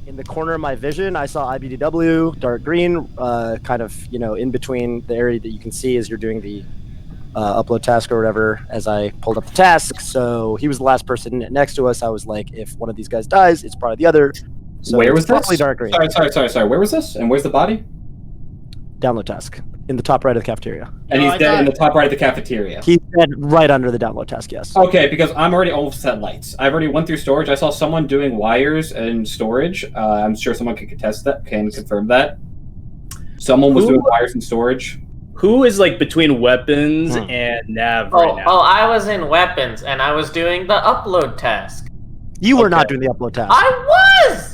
In the corner of my vision, I saw IBDW, dark green, kind of, in between the area that you can see as you're doing the upload task or whatever, as I pulled up the task. So he was the last person next to us. I was like, if one of these guys dies, it's probably the other. So where was probably this? Dark green. Sorry. Where was this? And where's the body? Download task in the top right of the cafeteria. And he's dead in the top right of the cafeteria. He's dead right under the download task, yes. Okay, because I'm already almost at lights. I've already went through storage. I saw someone doing wires and storage. I'm sure someone can confirm that. Someone was doing wires and storage. Who is like between weapons and nav right now? Oh, I was in weapons and I was doing the upload task. You were not doing the upload task. I was!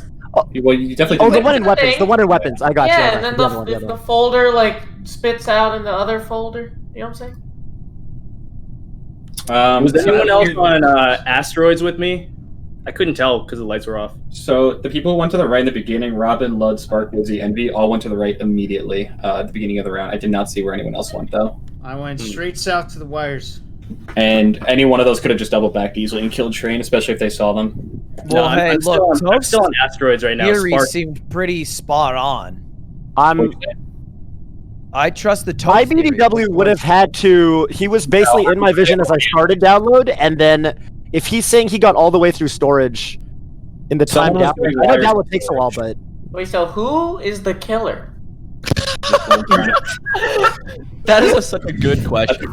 Well, you definitely. Oh, the one in weapons. The one in weapons. I got you. Yeah, and then the folder like spits out in the other folder. You know what I'm saying? Was anyone else on asteroids with me? I couldn't tell because the lights were off. So the people who went to the right in the beginning, Robin, Lud, Spark, Wizzy, Envy, all went to the right immediately at the beginning of the round. I did not see where anyone else went though. I went straight south to the wires. And any one of those could have just double backed easily and killed Train, especially if they saw them. Well, No, hey, I'm still on asteroids right now. Theory Spark. seemed pretty spot on. I trust the Toad IBDW would have had to. He was basically in my vision as I started download, and then if he's saying he got all the way through storage in the time down, I know download takes a while, but Wait, so who is the killer? That is such a good question.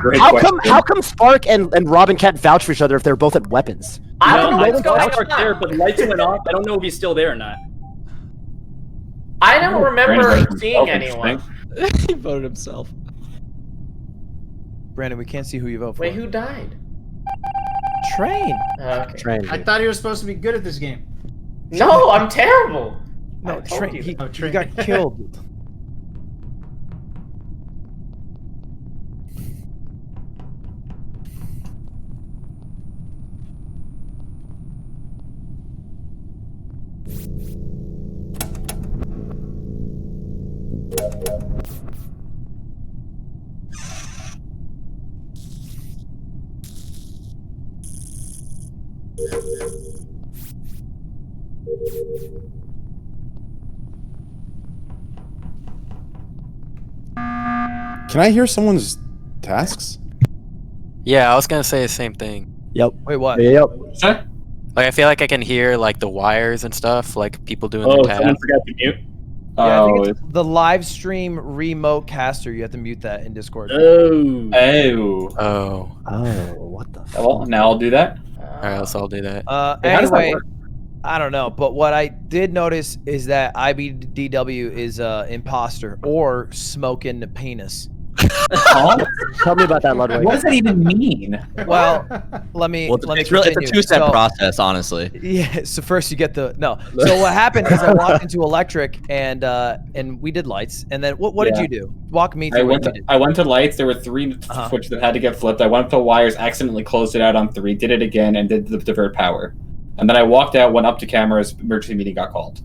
How come Spark and Robin can't vouch for each other if they're both at weapons? I don't know what's going Spark there, but the lights went off. I don't know if he's still there or not. I don't remember seeing anyone. He voted himself. Brandon, we can't see who you vote for. Wait, who died? Train. Okay. Train. I thought he was supposed to be good at this game. No, I'm terrible. No, I told Train. you. He Train. got killed. Can I hear someone's tasks? Yeah, I was gonna say the same thing. Yep. Wait, what? Yep. Like, I feel like I can hear like the wires and stuff, like people doing Oh, their someone tasks. forgot to mute. Yeah, I think it's the live stream remote caster. You have to mute that in Discord. Oh. Oh. Oh, what the fuck? Well, now I'll do that. Alright, so I'll do that. How does that Anyway, work? I don't know, but what I did notice is that IBDW is imposter or smoking the penis. Tell me about that, Ludwig. What does that even mean? Well, let me. Well, let me it's really it's a continue. two-step So- process, honestly. Yeah. So first you get the no. So what happened is I walked into electric and we did lights, and then what did Yeah. you do? Walk me I through went what to you did. I went to lights. There were 3 switches that had to get flipped. I went up to wires, accidentally closed it out on 3, did it again, and did the divert power. And then I walked out, went up to cameras. Emergency meeting got called.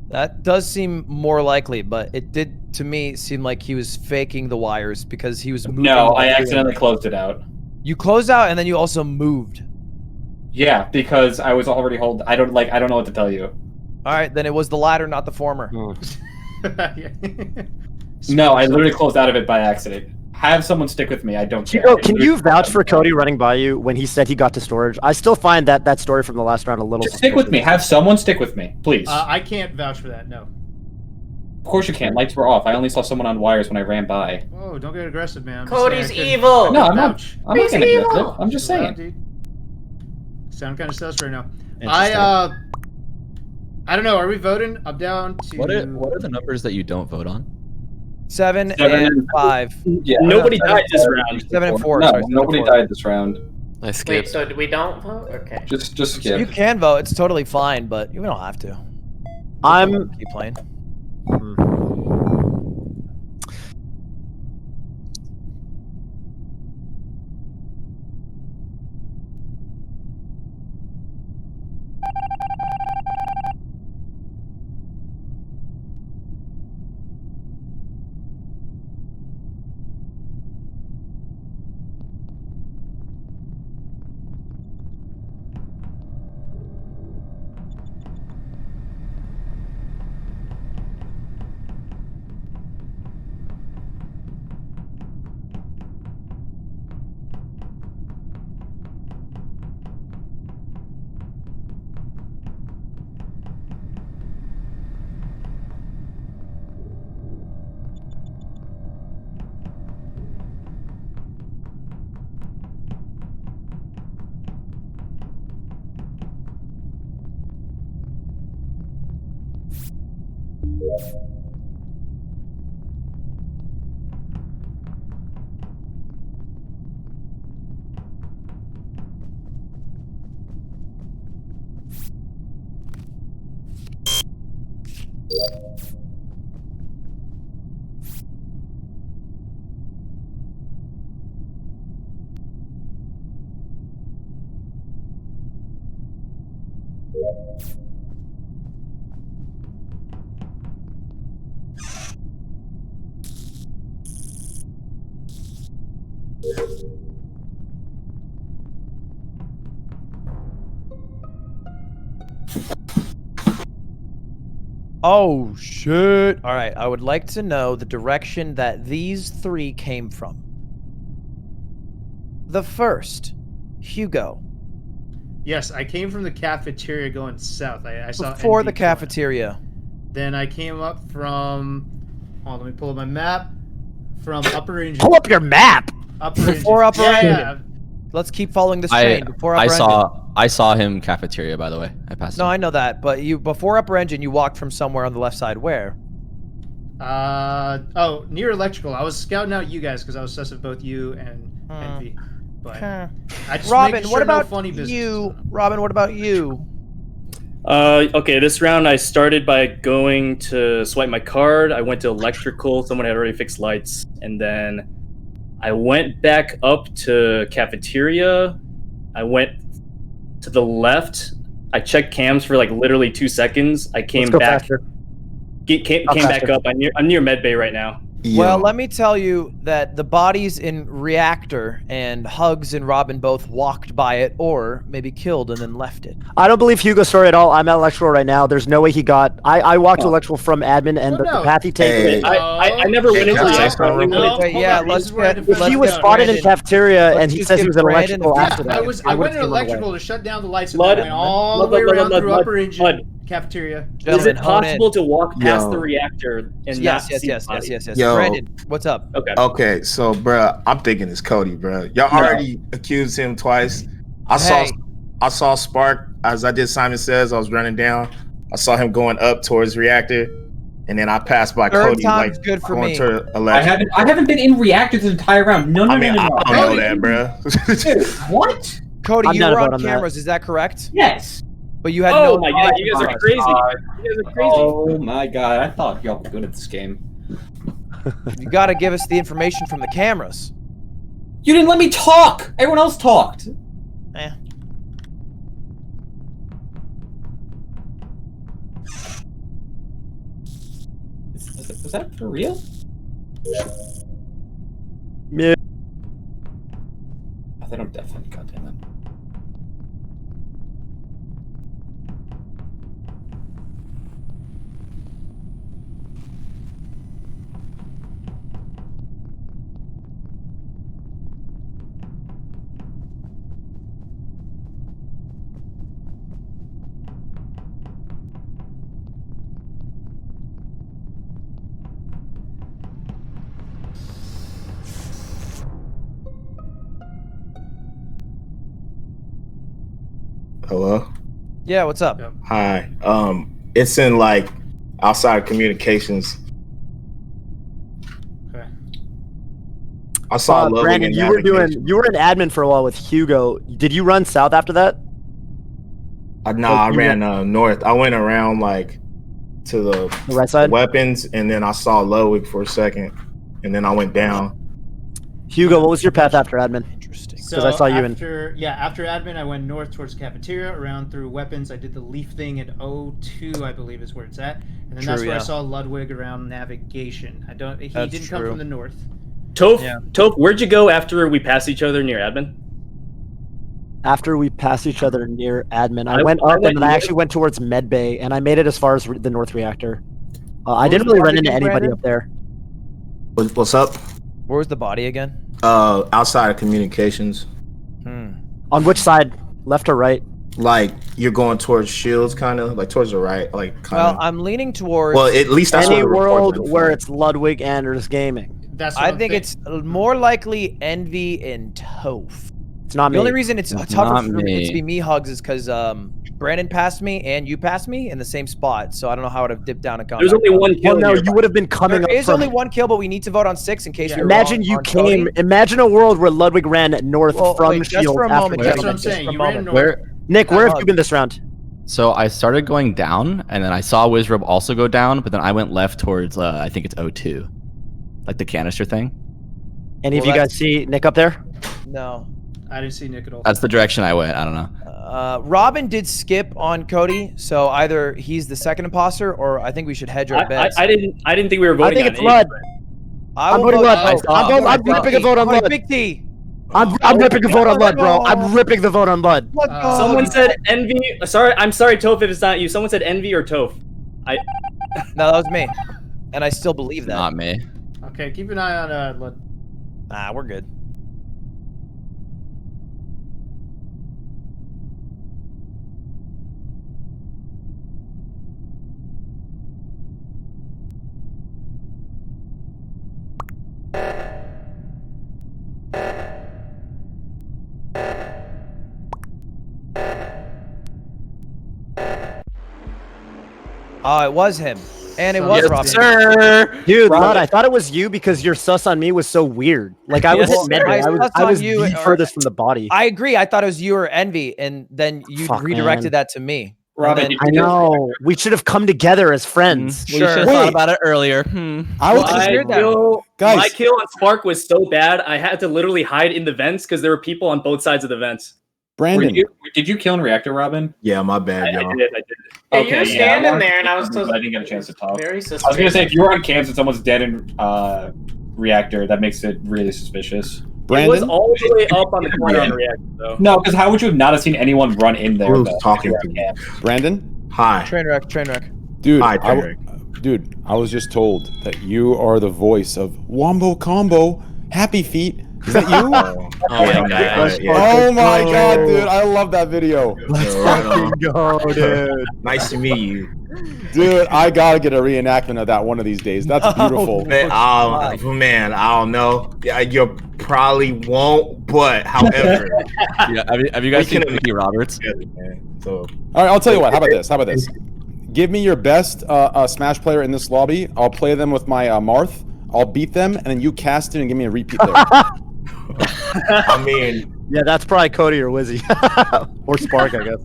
That does seem more likely, but it did to me seem like he was faking the wires because he was moving. No, while I doing accidentally it. closed it out. You closed out and then you also moved. Yeah, because I was already I don't know what to tell you. All right, then it was the latter, not the former. No, I literally closed out of it by accident. Have someone stick with me. I don't care. Chico, can you vouch for Cody running by you when he said he got to storage? I still find that story from the last round a little. Just stick with me. Have someone stick with me, please. I can't vouch for that, no. Of course you can. Lights were off. I only saw someone on wires when I ran by. Whoa, don't get aggressive, man. I'm just Cody's saying I couldn't- evil. No, I'm not. Vouch. I'm not He's getting evil. aggressive. I'm just Wow, saying. dude. Sound kind of sus right now. Interesting. I don't know. Are we voting? I'm down to. What are the numbers that you don't vote on? 7 7 and and 5. Yeah. Nobody No, died this round. 7 and 4. No, sorry, 7 and nobody 4. died this round. I Wait, skipped. so we don't vote? Okay. Just You skip. can vote. It's totally fine, but you don't have to. I'm. Keep playing. Oh, shit. All right, I would like to know the direction that these three came from. The first, Hugo. Yes, I came from the cafeteria going south. I saw Before NV the going. cafeteria. Then I came up from. Hold on, let me pull up my map. From Upper Engine. Pull up your map. Upper Before Engine. Upper yeah, Engine. yeah. Let's keep following this I train. Before Upper Engine. I saw him cafeteria, by the way. I passed. No, him. I know that, but you before Upper Engine, you walked from somewhere on the left side. Where? Oh, near electrical. I was scouting out you guys because I was sus of both you and Envy. But I just Robin, making what sure no about funny business you? was going on. Robin, what about you? Okay, this round I started by going to swipe my card. I went to electrical. Someone had already fixed lights. And then I went back up to cafeteria. I went to the left. I checked cams for like literally 2 seconds. I came Let's go back. faster. Came Go back faster. up. I'm near medbay right now. Well, let me tell you that the bodies in Reactor and Hugs and Robin both walked by it or maybe killed and then left it. I don't believe Hugo's story at all. I'm at electrical right now. There's no way he got. I walked to electrical from admin, and Well, the no. path he takes. Hey. I never went into Can I say reactor. something I only real went quick? into- Okay, yeah, Hold on, let's this is where I get- defend If he let's was get spotted in Brandon. cafeteria Let's and he just says he give was in Brandon electrical and after Hugo. that, I would've went to given him away. electrical to shut down the lights and Blood. then I went all the Blood, way blood, around blood, through blood, Upper Engine blood. cafeteria. Is Gentlemen, it hone possible in. to walk past Yo. the reactor and Yes, not yes, see yes, the yes, body? yes, yes. Yo. Brandon, what's up? Okay. Okay, so bruh, I'm thinking it's Cody, bruh. Y'all No. already accused him twice. I Hey. saw Spark as I did Simon Says. I was running down. I saw him going up towards reactor, and then I passed by Third Cody time's like good for going me. to I electric. haven't been in reactor this entire round. No, I mean, no. I don't know that, bruh. Dude, what? Cody, I'm you down to were vote on on that. cameras, is that correct? Yes. But you had Oh no my god, you guys are crazy. You guys are crazy. Oh my god, I thought y'all were good at this game. You gotta give us the information from the cameras. You didn't let me talk. Everyone else talked. Eh. Is that for real? Yeah. I think I'm definitely. God damn it. Hello. Yeah, what's up? Yep. Hi. It's in like outside communications. Okay. I saw Ludwig Brandon, in you were navigation. an admin for a while with Hugo. Did you run south after that? No, I you ran north. I went around like to the The right side? weapons, and then I saw Ludwig for a second, and then I went down. Hugo, what was your path after admin? Interesting. 'Cause I saw you in- after admin, I went north towards cafeteria, around through weapons. I did the leaf thing at O2, I believe is where it's at, and then that's True, where yeah. I saw Ludwig around navigation. He That's didn't come true. from the north. Toph, Yeah. Toph, where'd you go after we passed each other near admin? After we passed each other near admin, I I- went I up went and then I north. actually went towards medbay, and I made it as far as the north reactor. I What didn't was really the run body into again, anybody Brandon? up there. What's up? Where was the body again? Outside of communications, On which side? Left or right? like you're going towards Shields, kind of like towards the right, like kind Well, of. I'm leaning towards. Well, at least that's Any what the reports world look where like. it's Ludwig Anders Gaming. That's what I I'm think thinking. it's more likely Envy and Toph. It's not The me. only reason it's Not tougher for me. it to be me, Hugs, is because Brandon passed me and you passed me in the same spot. So I don't know how I would have dipped down and gone. There's back only up. one kill. Well, no, here. you would have been coming There up is from. only one kill, but we need to vote on 6 in case Yeah. you're Imagine wrong you on came. Cody. Imagine a world where Ludwig ran north Well, from wait, just Shield. for a after moment, That's getting what I'm Just saying. for a You ran moment. north. Where? Nick, where have Hugs. you been this round? So I started going down, and then I saw Wizrobe also go down, but then I went left towards I think it's O2, like the canister thing. Any of Well, you guys see Nick up there? No. I didn't see Nick at all. That's the direction I went. I don't know. Robin did skip on Cody, so either he's the second imposter, or I think we should hedge our I, bets. I didn't think we were I voting think on it's it. Lud. I I'm will voting vote Lud. no. I'm ripping a vote on Lud. Big T. I'm ripping a vote on Lud, bro. I'm ripping the vote on Lud. Someone said Envy. Sorry, I'm sorry, Toph, if it's not you. Someone said Envy or Toph. No, that was me, and I still believe that. Not me. Okay, keep an eye on Lud. Nah, we're good. Oh, it was him. And it was Yes, Robin. sir. Dude, Lud, I thought it was you because your sus on me was so weird. Like I was Yes, admitting, my I sus was on you the or- furthest from the body. I agree. I thought it was you or Envy, and then you Fuck, redirected man. that to me. Robin, And then- I know. We should have come together as friends. Well, you should have thought about it earlier. I was Well, just I heard that. Guys. My kill on Spark was so bad, I had to literally hide in the vents because there were people on both sides of the vents. Brandon. Did you kill in reactor, Robin? Yeah, my bad, I y'all. did. Yeah, you were standing there, and I was I didn't get a chance to talk. very I was suspicious. gonna say if you were on cams and someone's dead in reactor, that makes it really suspicious. It was Brandon. all the way up on the corner on the reactor, though. No, because how would you have not have seen anyone run in there? Who's though, talking if you to were on me? cam? Brandon. Hi. Train wreck. Dude, Hi, I, Derek. dude, I was just told that you are the voice of Wombo Combo Happy Feet. Is that you? Oh my god, dude. I love that video. Let's fucking go, dude. Nice to meet you. Dude, I gotta get a reenactment of that one of these days. That's beautiful. Man, I don't know. Yeah, you probably won't, but however, Yeah, have you guys We seen can- Mickey Roberts? man. So All right, I'll tell you what. How about this? Give me your best Smash player in this lobby. I'll play them with my Marth. I'll beat them, and then you cast it and give me a repeat there. I mean, Yeah, that's probably Cody or Wizzy. Or Spark, I guess.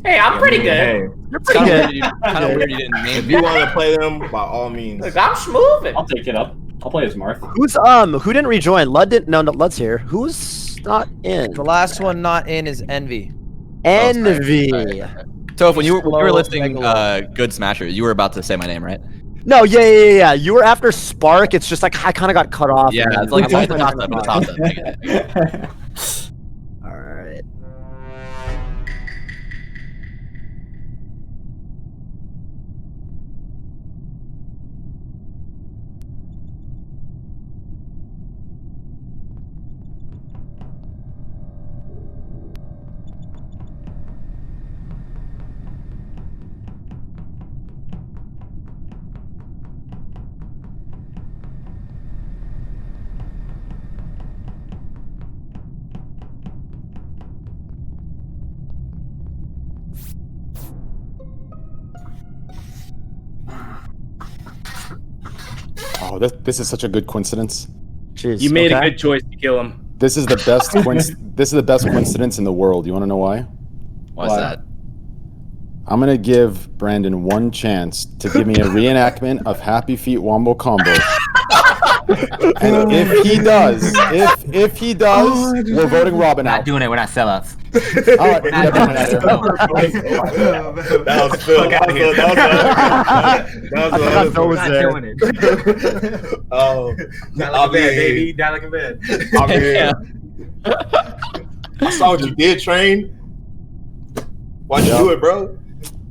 Hey, I'm pretty good. Hey, You're pretty good. Kind of weird you didn't if name you want to play them, by all means. Look, I'm smoothing. I'll take it up. I'll play as Marth. Who didn't rejoin? Lud didn't. No, Lud's here. Who's not in? The last one not in is Envy. Envy. So if when you were Slow listing Megalo. Good Smasher, you were about to say my name, right? No, yeah. You were after Spark. It's just like I kind of got cut off. Yeah, and it's like then- it's the top left, the top left. I get it. All right. Oh, this is such a good coincidence. Jeez. You made okay. a good choice to kill him. This is the best. This is the best coincidence in the world. You want to know why? What's Why? that? I'm gonna give Brandon one chance to give me a reenactment of Happy Feet Wombo Combo. And if he does, we're voting Robin out. doing it. We're not sellouts. All right, yeah, come on out here. That was Phil. That was I thought Phil was there. Oh, Down like a bed, baby. Down like a bed. I saw what you did, Train. Why'd you do it, bro?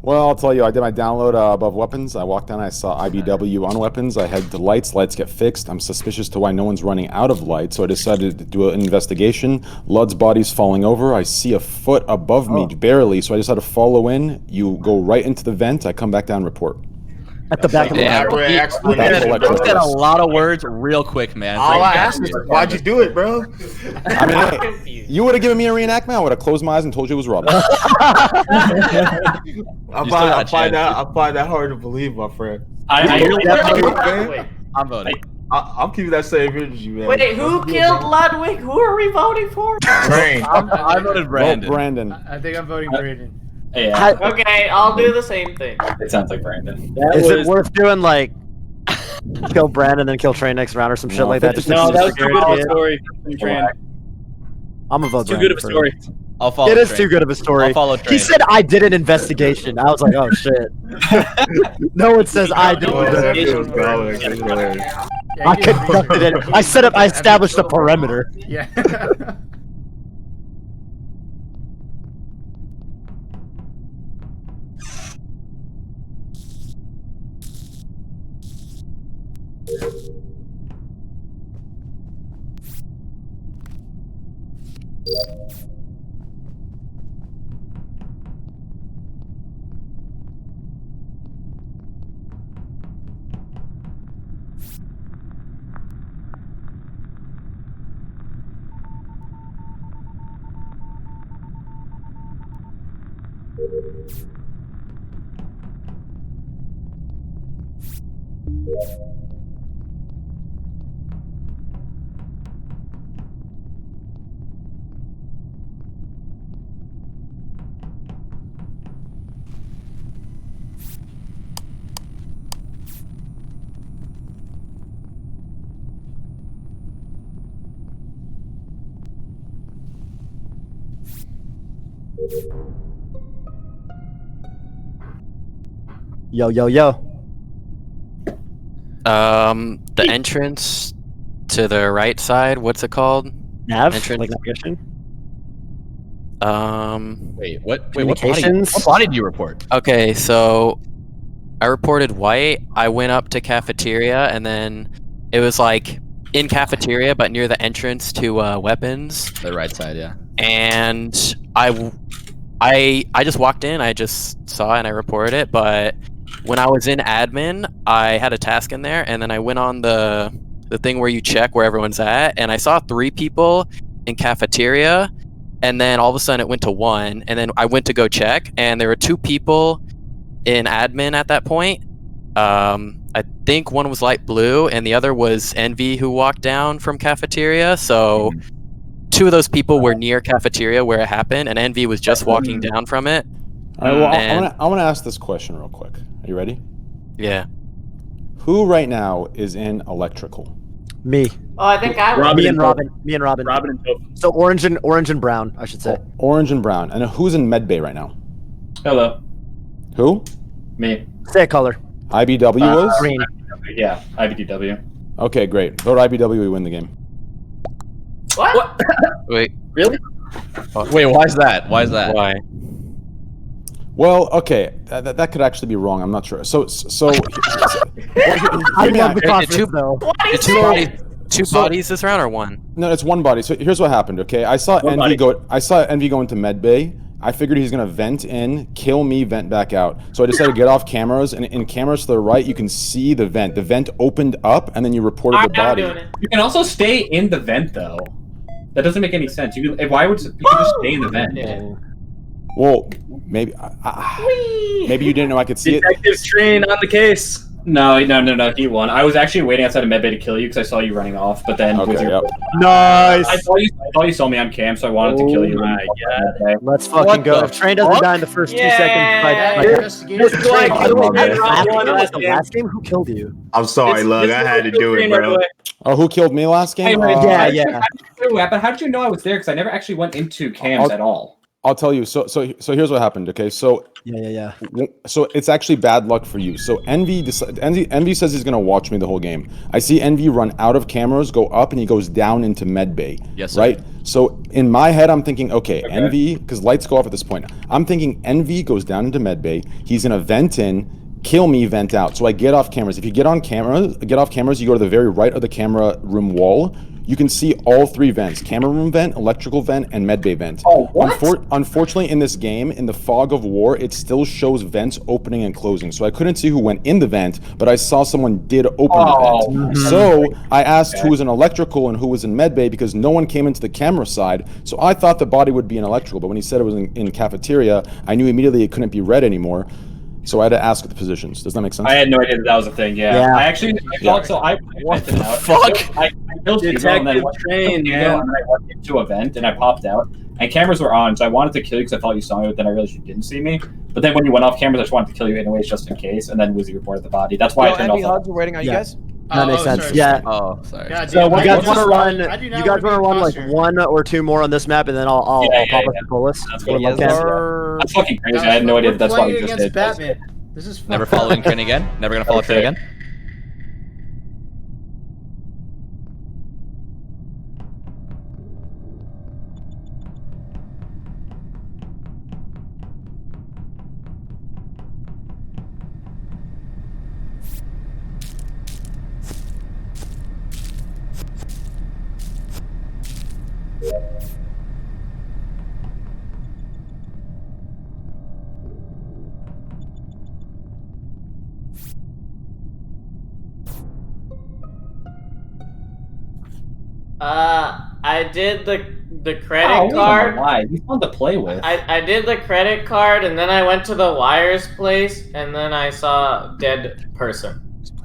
Well, I'll tell you, I did my download above weapons. I walked down, I saw IBW on weapons. I had the lights get fixed. I'm suspicious to why no one's running out of light, so I decided to do an investigation. Lud's body's falling over. I see a foot above me, barely, so I decided to follow in. You go right into the vent. I come back down, report. At the back of the Yeah, Elaborate you explanation, said bro. said a lot of words real quick, man. All I asked is, why'd you do it, bro? I mean, hey, you would have given me a reenactment. I would have closed my eyes and told you it was Robin. I still got a find chance. that hard to believe, my friend. I really Ludwig. I'm voting. I'm keeping that same energy, man. Wait, who killed Ludwig? Who are we voting for? Brain. I voted Brandon. Vote Brandon. I think I'm voting Brandon. Yeah, Okay, I'll do the same thing. it sounds like Brandon. Is it worth doing like kill Brandon then kill Train next round or some shit No, like that? Just No, to that was too good of a it? story. Train. I'm a vote. Too good of a story. I'll follow. It is Train. too good of a story. I'll follow He Train. said I did an investigation. I was like, oh shit. No one says I did. Yeah, I you did conducted it. research. I set up. I established a perimeter. Yeah. Yo, yo, yo. The entrance to the right side. What's it called? Nav, Entrance. like navigation. Wait, what? Wait, what body? Communications? What body do you report? Okay, so I reported white. I went up to cafeteria, and then it was like in cafeteria, but near the entrance to weapons. The right side, yeah. And I just walked in. I just saw it and I reported it. But when I was in admin, I had a task in there, and then I went on the thing where you check where everyone's at, and I saw 3 people in cafeteria, and then all of a sudden it went to 1, and then I went to go check, and there were 2 people in admin at that point. I think one was light blue, and the other was Envy, who walked down from cafeteria. So 2 of those people were near cafeteria where it happened, and Envy was just walking down from it. All right, well, And- I want to ask this question real quick. Are you ready? Yeah. Who right now is in electrical? Me. Oh, I think I was. Me and Robin. Me and Robin. Robin and Toby. So orange and brown, I should say. Orange and brown. And who's in medbay right now? Hello, Who? me. Say a color. IBW was? Green. Yeah, IBDW. Okay, great. Vote IBW, we win the game. What? Wait. Really? Wait, why is that? Why is that? Why? Well, okay, that could actually be wrong. I'm not sure. So I hear me love out. the process though. The two bodies, two bodies this round or one? No, it's one body. So here's what happened. Okay, I saw One Envy body. go. I saw Envy go into medbay. I figured he's gonna vent in, kill me, vent back out. So I decided to get off cameras, and in cameras to the right, you can see the vent. The vent opened up, and then you reported the I'm body. doing it. You can also stay in the vent though. That doesn't make any sense. You can, why would you can just stay in the vent? Yeah. Well, maybe maybe you didn't know I could see it. Detective Train on the case. No, he won. I was actually waiting outside of medbay to kill you because I saw you running off, but then Okay, Wizard- yep. Nice. I thought you saw me on cam, so I wanted to kill you. Oh my Okay. Let's fucking What go. the If Train doesn't die in the first 2 Yeah. seconds, Investigation. This is why I Train, killed by him the way, in round one last last game, game. last game, who killed you? I'm sorry, Lug. I had to do it, bro. Oh, who killed me last game? Yeah, yeah. But how did you know I was there? Because I never actually went into cams at all. I'll tell you. So here's what happened. Okay, so Yeah. so it's actually bad luck for you. So Envy says he's gonna watch me the whole game. I see Envy run out of cameras, go up, and he goes down into medbay. Yes, sir. Right. So in my head, I'm thinking, okay, Envy, because lights go off at this point. I'm thinking Envy goes down into medbay. He's gonna vent in, kill me, vent out. So I get off cameras. If you get off cameras, you go to the very right of the camera room wall. you can see all 3 vents: camera room vent, electrical vent, and medbay vent. Oh, what? Unfortunately, in this game, in the fog of war, it still shows vents opening and closing. So I couldn't see who went in the vent, but I saw someone did open the vent. So I asked who was in electrical and who was in medbay because no one came into the camera side. So I thought the body would be in electrical, but when he said it was in cafeteria, I knew immediately it couldn't be red anymore. So I had to ask the positions. Does that make sense? I had no idea that was a thing. Yeah. I thought so. I What the out. fuck? I killed Hugo, and then Train, and then I went into a vent and I popped out. And cameras were on, so I wanted to kill you because I thought you saw me, but then I realized you didn't see me. But then when you went off cameras, I just wanted to kill you anyways, just in case. And then Wizzy reported the body. That's why I turned Envy off. Hugs are waiting on you Yeah. guys. That makes sense. sorry, Yeah. Oh, sorry. God, So dude, you I guys do want to not run? I do You not guys want to run like imposter. 1 or 2 more on this map, and then I'll Yeah, pop yeah, up the Polis. That's Or good. Yes, Lubcast. sir. That's fucking crazy. Guys, I had no idea we're that's what playing you just against did. Batman. This is Never fucked up. following train again. Never gonna follow train Okay. again. I did the credit Oh, card. Why? He's fun to play with. I did the credit card, and then I went to the wires place, and then I saw a dead person.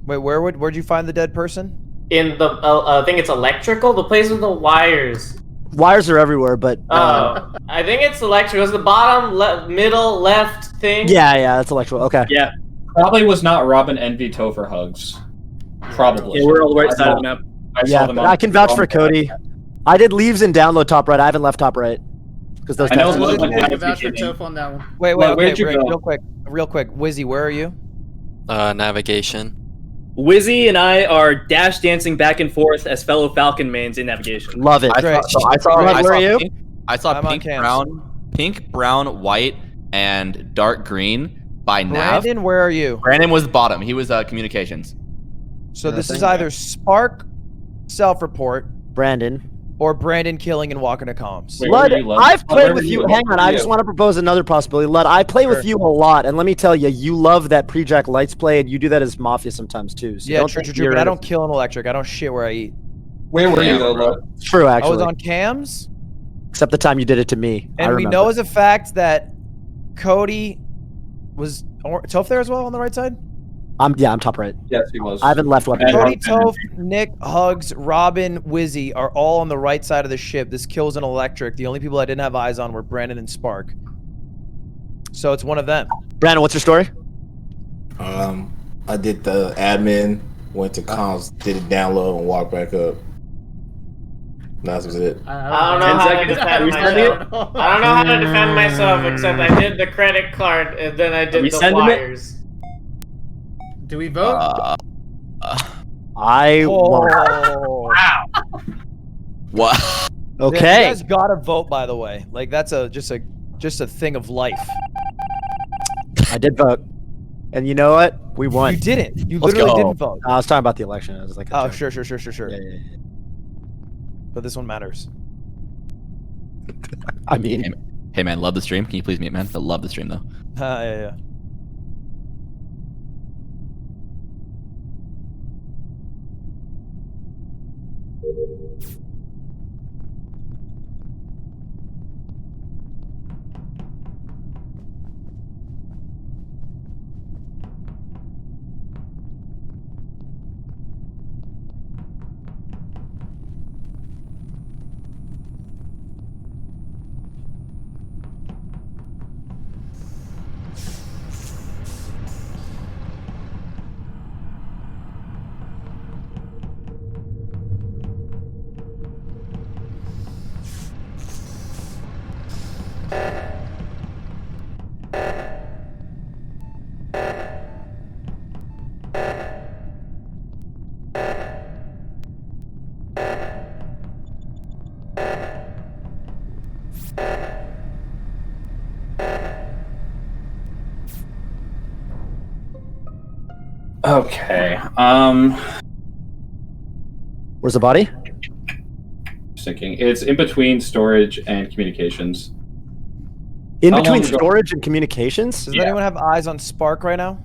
Wait, where'd you find the dead person? In the, I think it's electrical, the place with the wires. Wires are everywhere, but I think it's electrical. It's the bottom, middle, left thing. yeah, that's electrical. Okay. Yeah, Probably was not Robin, Envy, Topher, Hugs. Probably. yeah, we're on the right I side saw- of the map. I saw Yeah, them but on- I can vouch for Cody. I did leaves and download top right. I haven't left top right because those I know guys. it wasn't Look when at I the voucher beginning. Toph on that one. Wait, Well, okay, where'd you go? real quick. Wizzy, where are you? Navigation. Wizzy and I are dash dancing back and forth as fellow Falcon mains in navigation. Love it. Great. I saw Where are you? pink. I saw I'm on pink, brown, white, and dark green by nav. Brandon, where are you? Brandon was bottom. He was communications. So this is Nothing. either Spark self-report Brandon. or Brandon killing and walking to comms. Wait, Lud, where were you, Lud? I've Lud, played where with were you. you? Hang on, Where I were just you? want to propose another possibility. Lud, I play with Sure. you a lot, and let me tell you, you love that pre-jack lights play, and you do that as Mafia sometimes too. So Yeah, don't true, think true. you're But I don't kill an electric. I don't shit where I eat. Where were Yeah, you though, bro. Lud? It's true, I actually. was on cams, Except the time you did it to me. I and we remember. know as a fact that Cody was Toph there as well on the right side. I'm top right. Yes, he was. I haven't left weapon. And Cody, Robin. Toph, Nick, Hugs, Robin, Wizzy are all on the right side of the ship. This kills an electric. The only people I didn't have eyes on were Brandon and Spark. So it's one of them. Brandon, what's your story? I did the admin, went to comms, did a download, and walked back up. That was it. I don't know 10 how to seconds. defend Resend myself. I don't know how to defend myself, except I did the credit card, and then I did the Resending it? wires. Do we vote? I won. Oh. What? Okay. You guys gotta vote, by the way. Like that's just a thing of life. I did vote. And you know what? We won. You didn't. You Let's literally go. didn't vote. I was talking about the election. I was like, a Oh, joke. sure. Yeah, yeah, yeah. But this one matters. I mean, Hey man, love the stream. Can you please mute, man? I love the stream though. Yeah. Okay. where's the body? thinking. It's in between storage and communications. In How between long ago- storage and communications? Does Yeah. anyone have eyes on Spark right now?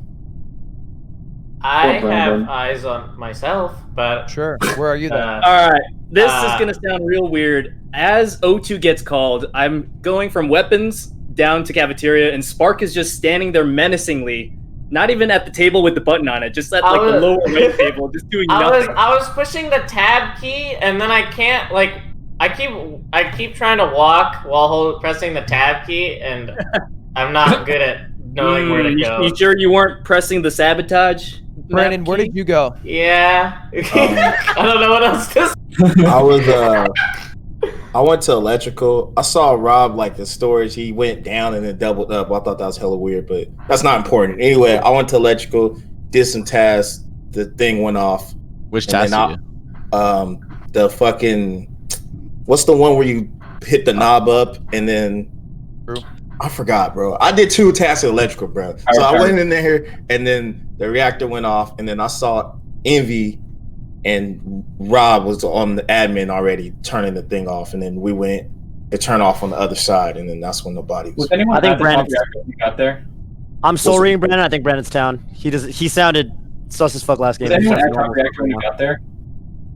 I Poor have Brandon. eyes on myself, but Sure. Where are you then? All right, this is Uh, gonna sound real weird. As O2 gets called, I'm going from weapons down to cafeteria, and Spark is just standing there menacingly, not even at the table with the button on it, just at I like the was- lower right table, just doing I nothing. was pushing the tab key, and then I can't like. I keep trying to walk while pressing the tab key, and I'm not good at knowing where to go. You sure you weren't pressing the sabotage? Brandon, where did you go? Yeah, I don't know what else to say. I was I went to electrical. I saw Rob like the storage. He went down and then doubled up. I thought that was hella weird, but that's not important. Anyway, I went to electrical, did some tasks. The thing went off. Which And task then did you? The fucking what's the one where you hit the knob up and then True. I forgot, bro. I did 2 tasks at electrical, bro. So I went in there and then the reactor went off and then I saw Envy and Rob was on the admin already turning the thing off, and then we went to turn off on the other side, and then that's when the body was. Was anyone I think at the top Brandon's- reactor when you got there? I'm soul Was it- reading Brandon. I think Brandon's down. He sounded sus as fuck last game. Was anyone He's at top normal reactor when you now. got there?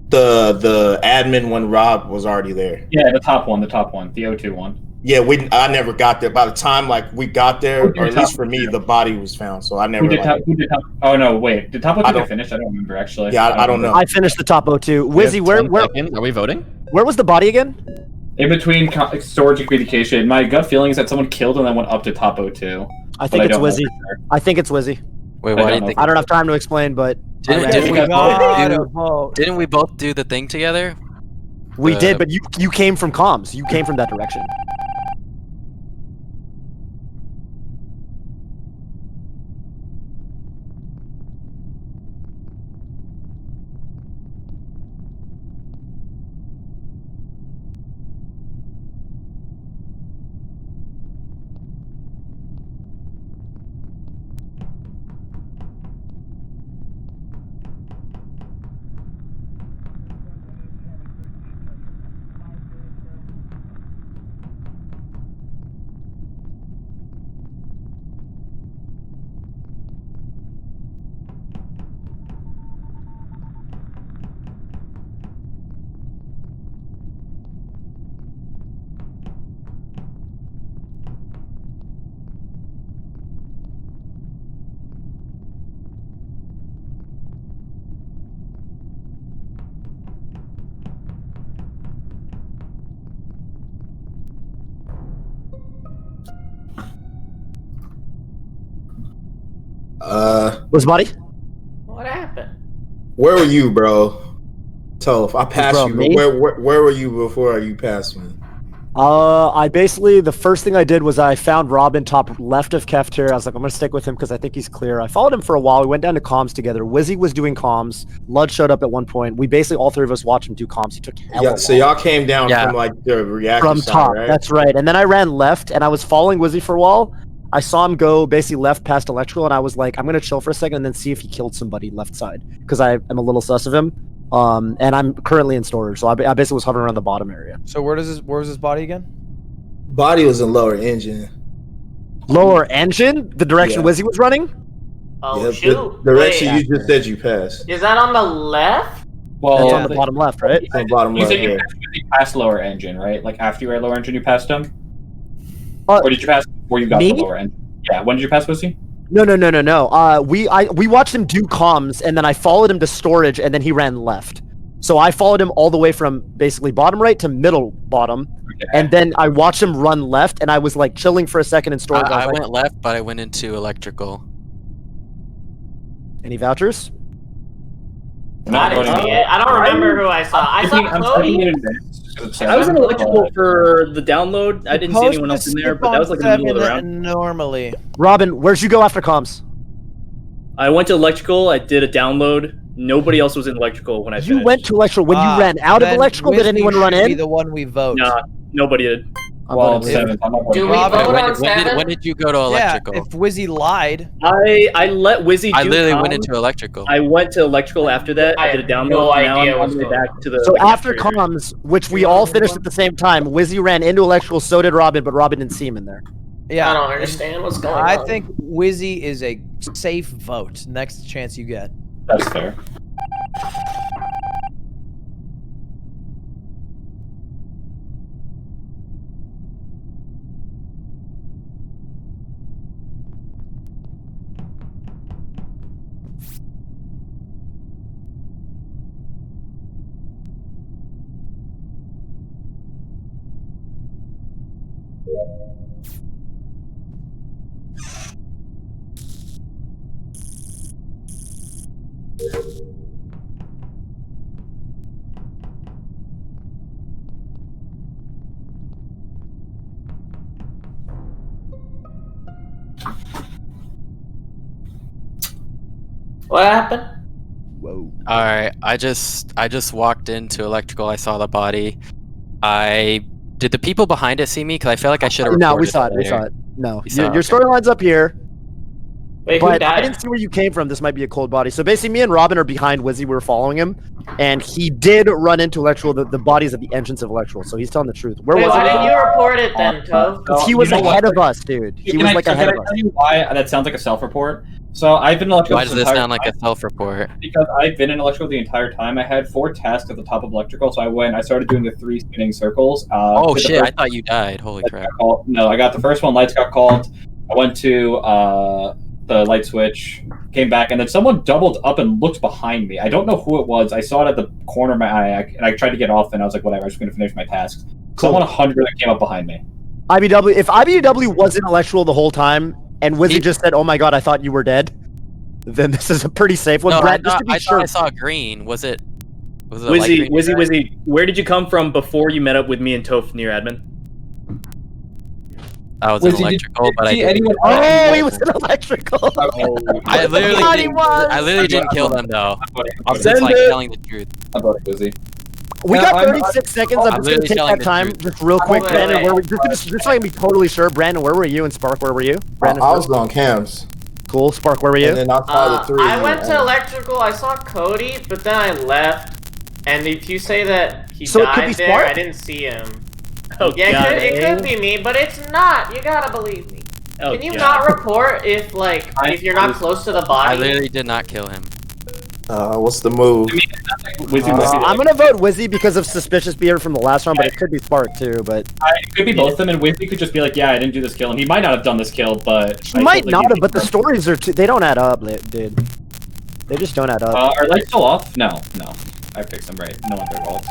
The admin when Rob was already there. Yeah, the top one, the O2 one. Yeah, I never got there. By the time like we got there, Who did or at top least for me, the body was found. So I never. Who did like, top? Oh no, wait. Did top I O2 don't- get finished? I don't remember actually. Yeah, I don't know. I finished the top O2. We have Wizzy, where 10 where seconds. Are we voting? where was the body again? In between storage and communication, my gut feeling is that someone killed and then went up to top O2. I but think it's don't know Wizzy. for sure. I think it's Wizzy. Wait, I why don't do you know. think? I don't have time to explain, but Didn't, I didn't, ran. we Gotta both do, vote. didn't we both do the thing together? we Uh, did. But you came from comms. You came from that direction. Was body? What happened? Where were you, bro? Toph, I passed Bro, you. me? Where were you before you passed me? I basically the first thing I did was I found Robin top left of cafeteria. I was like, I'm gonna stick with him because I think he's clear. I followed him for a while. We went down to comms together. Wizzy was doing comms. Lud showed up at one point. We basically all 3 of us watched him do comms. He took hella Yeah, so long. y'all came down Yeah. from like the reactor From side, top. right? That's right. And then I ran left and I was following Wizzy for a while. I saw him go basically left past electrical, and I was like, I'm gonna chill for a second and then see if he killed somebody left side because I am a little sus of him. And I'm currently in storage, so I basically was hovering around the bottom area. So where was his body again? Body was in lower engine. Lower engine, the direction Yeah. Wizzy was running. Oh Yeah, shoot! the direction Wait, you just said you passed. is that on the left? Well, That's on the bottom left, right? It's on the bottom You left. said you Yeah. passed lower engine, right? Like after you were at lower engine, you passed him? Uh, Or did you pass before you got me? to lower engine? Yeah, when did you pass Pussy? No. We watched him do comms, and then I followed him to storage, and then he ran left. So I followed him all the way from basically bottom right to middle bottom, Okay. and then I watched him run left, and I was like chilling for a second in storage. I was like, went left, but I went into electrical. any vouchers? I didn't see it. I don't remember who I saw. I saw I'm typing Chloe. it in advance, 'cause it's I was in seven, electrical but- for the download. I didn't see anyone else in there, but that was like in the middle of the round. Normally. Robin, where'd you go after comms? I went to electrical. I did a download. Nobody else was in electrical when I You finished. went to electrical. When you ran out of Then electrical, did Whiskey anyone run should Be in? the one we vote. Nah, nobody did. I'm Well, voting seventh. I'm not voting Do we for Robin, vote when, on did, when, did, seven? when did you go to Yeah, electrical? if Wizzy lied, I let Wizzy. I do literally comms. went into electrical. I went to electrical after that. I I did a had download. no and now idea I'm on what's my way going back on. to the. So the after cafeteria. comms, which we all finished at the same time, Wizzy ran into electrical, so did Robin, but Robin didn't see him in there. yeah. I don't understand what's going I on. think Wizzy is a safe vote. Next chance you get. That's fair. What happened? Whoa. All right, I just walked into electrical. I saw the body. I did the people behind it see me? Because I feel like I should have. No, we saw it. We saw it. No, You saw it, your okay. storyline's up here, Wait, who but I died? didn't see where you came from. This might be a cold body. So basically, me and Robin are behind Wizzy. We were following him, and he did run into electrical. The body's at the entrance of electrical, so he's telling the truth. Where Wait, was why he? didn't you report it then, Tove? Because he You was know what? ahead of us, dude. He Can was I- like so ahead can of I us. tell you why that sounds like a self-report? So I've been in electrical Why does the this entire sound like time. a self-report? Because I've been in electrical the entire time. I had 4 tasks at the top of electrical, so I started doing the 3 spinning circles. Oh did the shit! I first- thought you died. Holy lights crap! got called. No, I got the first one. Lights got called. I went to the light switch, came back, and then someone doubled up and looked behind me. I don't know who it was. I saw it at the corner of my eye, and I tried to get off, and I was like, whatever, I'm just going to finish my tasks. Someone 100 came up behind me. IBW. If IBW was intellectual the whole time, and Wizzy He- just said, "Oh my god, I thought you were dead," then this is a pretty safe one. No, Brad, I just thought, to be I sure. thought I saw green. Was it a light Wizzy, green? Wizzy, where did you come from before you met up with me and Toph near admin? I was Wizzy, in did you electrical, but I see didn't. anyone Oh, he was in electrical. I literally God, he didn't. was. I literally didn't kill them though. I'm just Send like it. telling the truth. I'm voting Wizzy. We No, got I'm- 36 seconds. I'm I'm just gonna literally take telling that the time, truth. just real quick. Wait, Brandon, wait. where were just so I can be totally sure. Brandon, where were you? And Spark, where were you? Brandon, I was going cams, cool. Spark, where were you? and then I saw the 3. I went to electrical. I saw Cody, but then I left. And if you say that he So it could died be there, Spark? I didn't see him. Oh Yeah, god! it could be me, but it's not. You gotta believe me. Oh, Can you God. not report if if you're not close to the I body? literally did not kill him. What's the move? Wizzy was I'm gonna vote Wizzy because of suspicious behavior from the last round, but it could be Spark too. But It could be both of them, and Wizzy could just be like, "Yeah, I didn't do this kill," and he might not have done this kill, but he might not have. But the stories are they don't add up, dude. They just don't add up. Are lights still off? No, I fixed them right. No one's involved.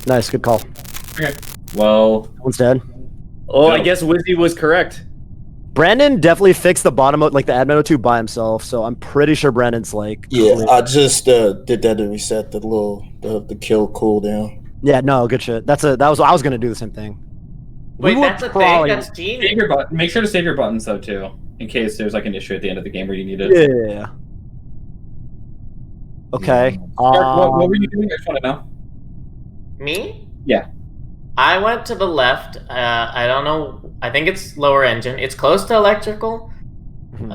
Nice, good call. Okay. Well, One's dead. Oh, I No. guess Wizzy was correct. Brandon definitely fixed the bottom of like the admin 02 by himself, so I'm pretty sure Brandon's like. Yeah, clear. I just did that to reset the kill cooldown. Yeah, no, good shit. I was gonna do the same thing. Wait, We were that's a thing. crawling- That's save genius. your button. Make sure to save your buttons though too, in case there's like an issue at the end of the game where you need it. Yeah. Okay. Mark, what were you doing? I just want to know. Me? Yeah. I went to the left. I don't know. I think it's lower engine. It's close to electrical. Mhm.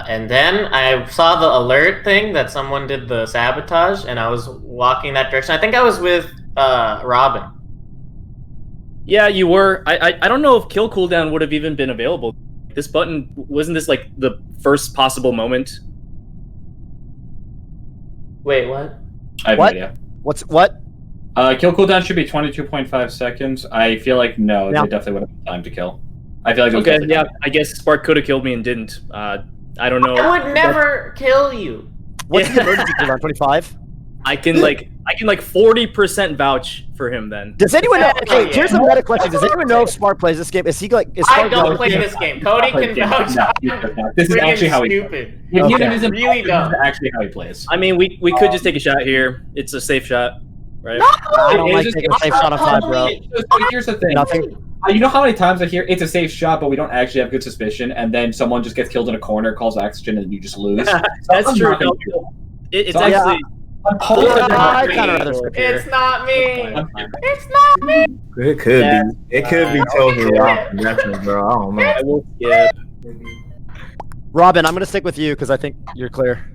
And then I saw the alert thing that someone did the sabotage, and I was walking that direction. I think I was with Robin. Yeah, you were. I don't know if kill cooldown would have even been available. This button wasn't this like the first possible moment. Wait, what? I have What? no idea. What? Kill cooldown should be 22.5 seconds. I feel like no, Yeah. they definitely would have time to kill. I feel like it was Okay, definitely yeah, time. I guess Spark could have killed me and didn't. I don't know. I would never kill you. What's Yeah. the emergency cooldown? 25. I can like I can like 40% vouch for him then. Does anyone know? Okay, Yeah. here's a meta question. Does anyone know if Spark plays this game? Is he like? Is I Spark don't going- play this game. Cody can vouch. No, this is actually how he stupid. If Okay. Newton isn't Really this dumb. is actually how he plays. I mean, we could just take a shot here. It's a safe shot, right? I don't It's like just- taking a safe shot on 5, bro. So here's the thing. Nothing. You know how many times I hear it's a safe shot, but we don't actually have good suspicion, and then someone just gets killed in a corner, calls oxygen, and you just lose. That's I'm true. not gonna No, it's So, yeah. actually. I'm totally Yeah, I not- kind of rather skip here. It's not me. I'm- It's not me. It could Yeah. be. It could be Toby Robin, definitely, bro. I don't know. I will skip. Robin, I'm gonna stick with you because I think you're clear.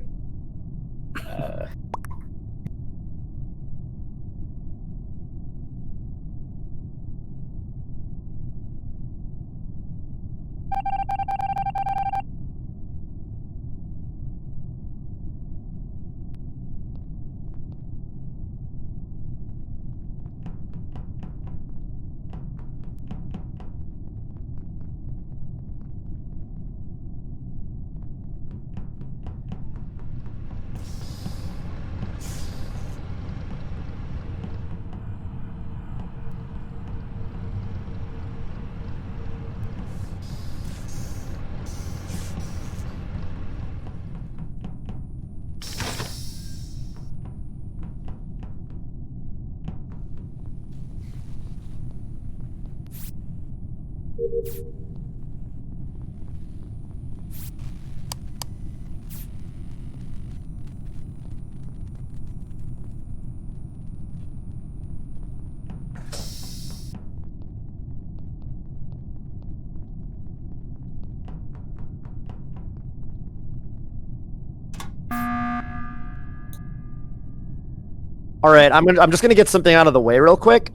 All right, I'm just gonna get something out of the way real quick.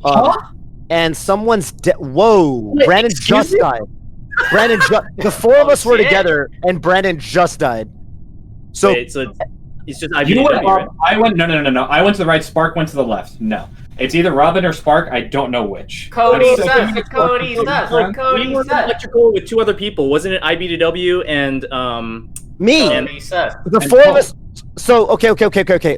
And someone's whoa, Wait, Brandon excuse just me? died. The 4 of Oh, us were shit. together, and Brandon just died. So Wait, so it's just You know what? IBDW, right? I went no. I went to the right. Spark went to the left. No, it's either Robin or Spark. I don't know which. Cody I'm so- sus. Cody sus. We Cody were in sus. electrical with 2 other people, wasn't it? IBDW and me, Cody sus. the and 4 of Paul. us. So okay.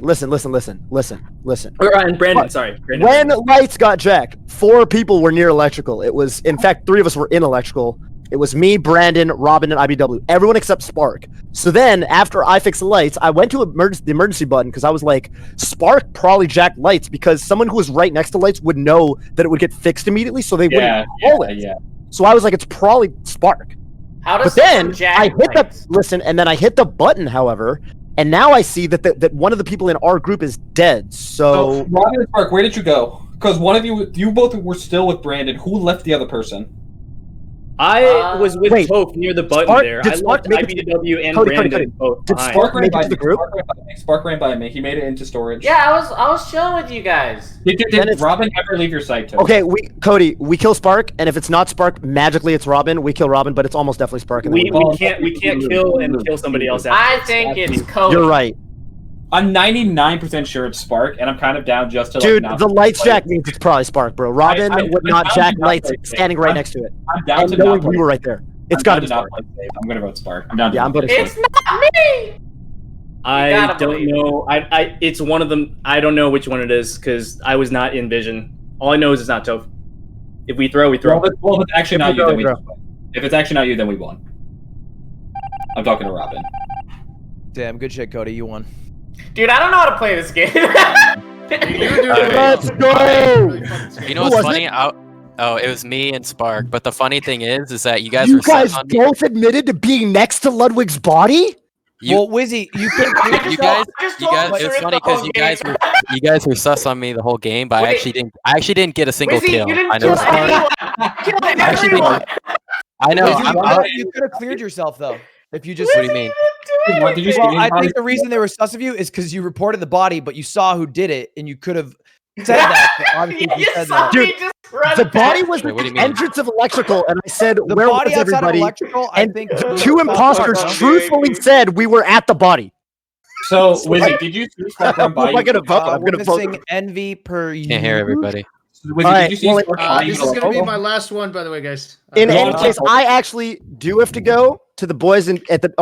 Listen. and Brandon. Sorry, Brandon. When lights got jacked, 4 people were near electrical. It was, in fact, 3 of us were in electrical. It was me, Brandon, Robin, and IBW. Everyone except Spark. So then, after I fixed the lights, I went to the emergency button because I was like, Spark probably jacked lights because someone who was right next to lights would know that it would get fixed immediately, so they Yeah, wouldn't call it. yeah. So I was like, it's probably Spark. How does But then someone jack I hit lights? and then I hit the button, however, and now I see that that one of the people in our group is dead. So Robin and Spark, where did you go? Because one of you both were still with Brandon. Who left the other person? I was with Wait. Toph near the button Spark- there. did I Spark left make it to- IBDW and Cody, Brandon both Did behind. Spark make it to the group? Spark ran by me. He made it into storage. Yeah, I was chilling with you guys. Did Then it's- Robin ever leave your site too? Okay, Cody, we kill Spark, and if it's not Spark, magically it's Robin. We kill Robin, but it's almost definitely Spark. And then We can't kill and kill somebody else. I think it's Cody. You're right, I'm 99% sure it's Spark, and I'm kind of down just to dude. like, not The lights play. jack means it's probably Spark, bro. Robin I- would I'm not down jack to not lights play standing safe. right I'm- next to it. I'm down And to knowing not play. we were right there. It's I'm got to down be to not Spark. play safe. I'm gonna vote Spark. I'm down to Yeah, I'm not voting play It's not me. I gotta don't believe know. I it's one of them. I don't know which one it is because I was not in vision. All I know is it's not Toph. If we throw, we throw. Well, if it's actually not If you, we then we throw, won. If it's actually not you, then we won. I'm talking to Robin. Damn, good shit, Cody. You won. Dude, I don't know how to play this game. Let's go. You know Who what's was funny? Oh, it was me and Spark. But the funny thing is that you guys You were guys sus on me. both admitted to being next to Ludwig's body. You, Well, Wizzy, you could. you guys, it was funny because you guys were sus on me the whole game, but Wait. I actually didn't get a single Wizzy, kill. you didn't I know. kill anyone. Kill actually everyone. I know. You could have cleared yourself though if you just. What do you mean? What did you Well, see? I think the reason they were sus of you is because you reported the body, but you saw who did it, and you could have said that. But obviously, you You said saw that. me just run The body past- was Wait, at what do you the mean? entrance of electrical, and I said, The "Where body was outside of everybody?" electrical, I And think two imposters Okay. truthfully said we were at the body. So, Wizzy, did you see Spark run by Am I you? gonna vote? I'm we're gonna vote. missing envy per. Can't hear everybody. Wizzy, Alright, did you see well, Spark run by This you? is gonna be my last one, by the way, guys. In Go any on. case, I actually do have to go. to the boys on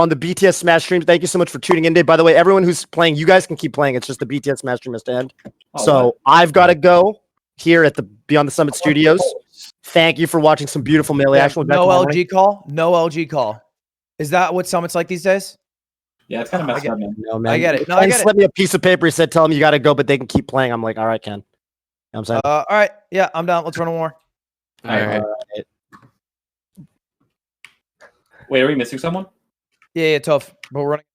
the BTS Smash stream. Thank you so much for tuning in today. By the way, everyone who's playing, you guys can keep playing. It's just the BTS Smash stream has to end. Oh, So what? I've got to go here at the Beyond the Summit Studios. Thank you for watching some beautiful melee Yeah, action. With no Beckham LG call. No LG call. Is that what Summit's like these days? Yeah, it's kind of messed up, man. No, man. I get it. No, Ken I get it. slipped me a piece of paper. He said, "Tell him you got to go, but they can keep playing." I'm like, "All right, Ken." You know what I'm saying. All right. Yeah, I'm down. Let's run one more. All right. Wait, are we missing someone? Yeah, tough. But we're running.